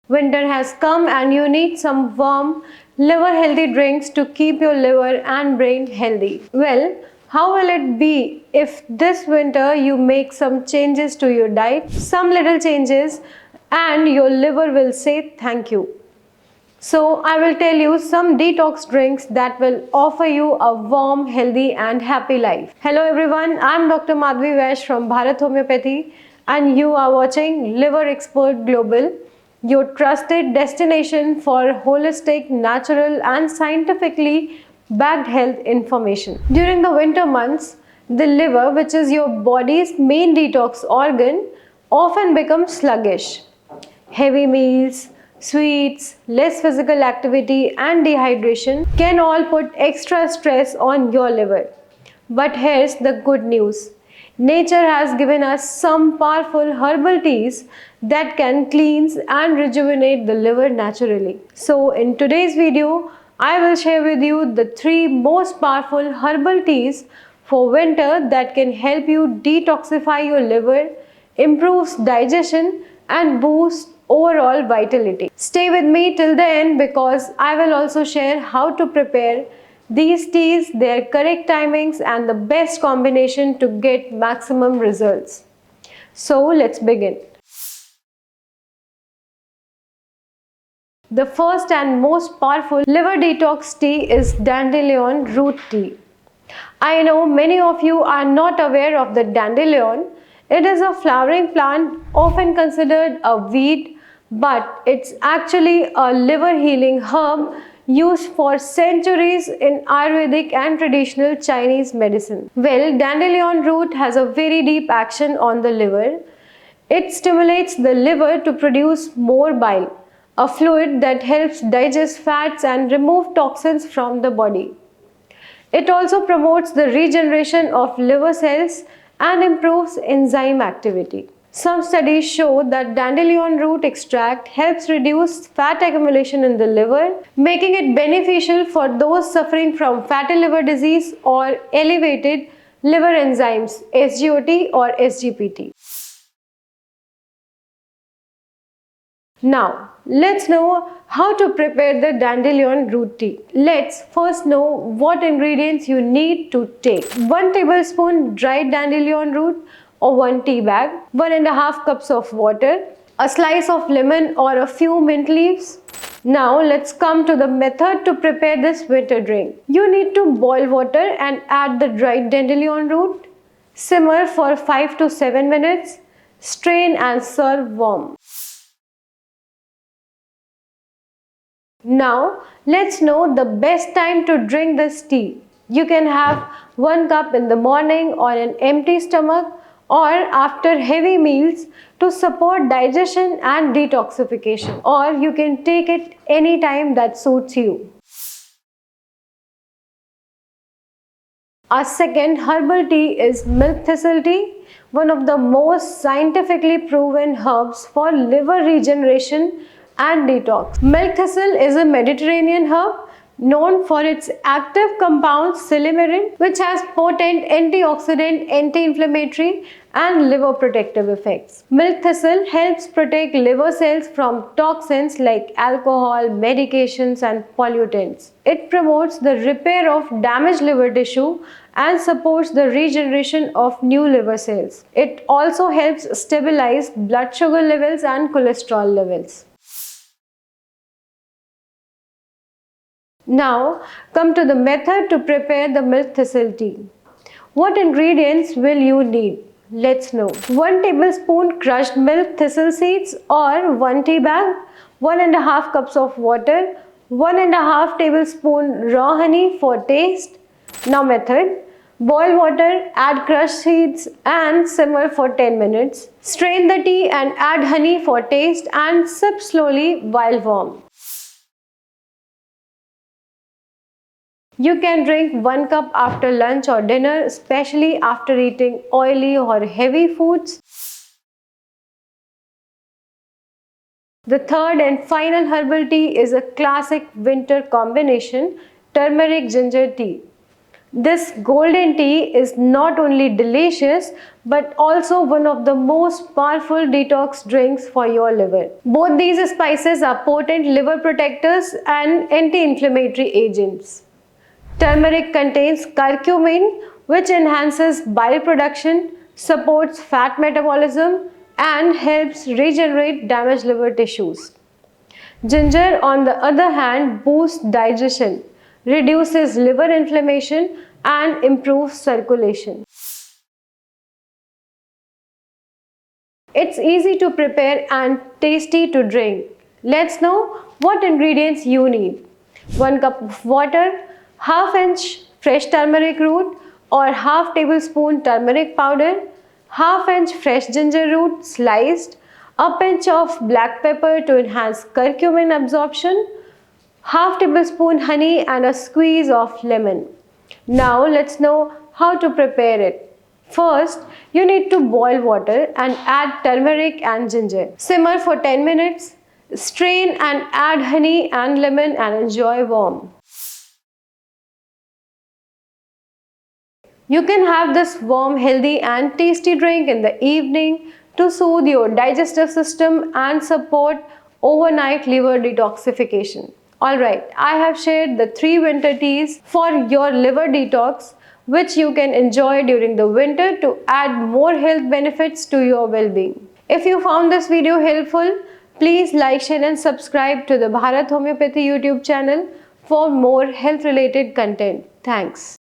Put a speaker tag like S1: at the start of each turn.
S1: Winter has come and you need some warm, liver healthy drinks to keep your liver and brain healthy. Well, how will it be if this winter you make some changes to your diet, some little changes, and your liver will say thank you? So, I will tell you some detox drinks that will offer you a warm, healthy, and happy life. Hello everyone, I am Dr. Madhvi Vaish from Bharat Homeopathy, and you are watching Liver Expert Global, your trusted destination for holistic, natural, and scientifically backed health information. During the winter months, the liver, which is your body's main detox organ, often becomes sluggish. Heavy meals, sweets, less physical activity, and dehydration can all put extra stress on your liver. But here's the good news. Nature has given us some powerful herbal teas that can cleanse and rejuvenate the liver naturally. So in today's video, I will share with you the 3 most powerful herbal teas for winter that can help you detoxify your liver, improves digestion, and boost overall vitality. Stay with me till the end because I will also share how to prepare these teas, their correct timings, and the best combination to get maximum results. So let's begin. The first and most powerful liver detox tea is dandelion root tea. I know many of you are not aware of the dandelion. It is a flowering plant often considered a weed, but it's actually a liver healing herb used for centuries in Ayurvedic and traditional Chinese medicine. Well, dandelion root has a very deep action on the liver. It stimulates the liver to produce more bile, a fluid that helps digest fats and remove toxins from the body. It also promotes the regeneration of liver cells and improves enzyme activity. Some studies show that dandelion root extract helps reduce fat accumulation in the liver, making it beneficial for those suffering from fatty liver disease or elevated liver enzymes, SGOT or SGPT. Now, let's know how to prepare the dandelion root tea. Let's first know what ingredients you need to take. 1 tablespoon dried dandelion root or 1 tea bag, 1.5 cups of water, a slice of lemon or a few mint leaves. Now let's come to the method to prepare this winter drink. You need to boil water and add the dried dandelion root. Simmer for 5 to 7 minutes. Strain and serve warm. Now, let's know the best time to drink this tea. You can have 1 cup in the morning or an empty stomach or after heavy meals to support digestion and detoxification, or you can take it anytime that suits you. Our second herbal tea is milk thistle tea, one of the most scientifically proven herbs for liver regeneration and detox. Milk thistle is a Mediterranean herb known for its active compound silymarin, which has potent antioxidant, anti-inflammatory and liver protective effects. Milk thistle helps protect liver cells from toxins like alcohol, medications and pollutants. It promotes the repair of damaged liver tissue and supports the regeneration of new liver cells. It also helps stabilize blood sugar levels and cholesterol levels. Now, come to the method to prepare the milk thistle tea. What ingredients will you need? Let's know. 1 tablespoon crushed milk thistle seeds or 1 tea bag, 1.5 cups of water, 1.5 tablespoon raw honey for taste. Now method. Boil water, add crushed seeds and simmer for 10 minutes. Strain the tea and add honey for taste and sip slowly while warm. You can drink 1 cup after lunch or dinner, especially after eating oily or heavy foods. The third and final herbal tea is a classic winter combination, turmeric ginger tea. This golden tea is not only delicious but also one of the most powerful detox drinks for your liver. Both these spices are potent liver protectors and anti-inflammatory agents. Turmeric contains curcumin, which enhances bile production, supports fat metabolism, and helps regenerate damaged liver tissues. Ginger, on the other hand, boosts digestion, reduces liver inflammation, and improves circulation. It's easy to prepare and tasty to drink. Let's know what ingredients you need. 1 cup of water, half inch fresh turmeric root or half tablespoon turmeric powder, half inch fresh ginger root sliced, a pinch of black pepper to enhance curcumin absorption, half tablespoon honey and a squeeze of lemon. Now let's know how to prepare it. First, you need to boil water and add turmeric and ginger. Simmer for 10 minutes. Strain and add honey and lemon and enjoy warm. You can have this warm, healthy and tasty drink in the evening to soothe your digestive system and support overnight liver detoxification. Alright, I have shared the 3 winter teas for your liver detox, which you can enjoy during the winter to add more health benefits to your well-being. If you found this video helpful, please like, share and subscribe to the Bharat Homeopathy YouTube channel for more health-related content. Thanks.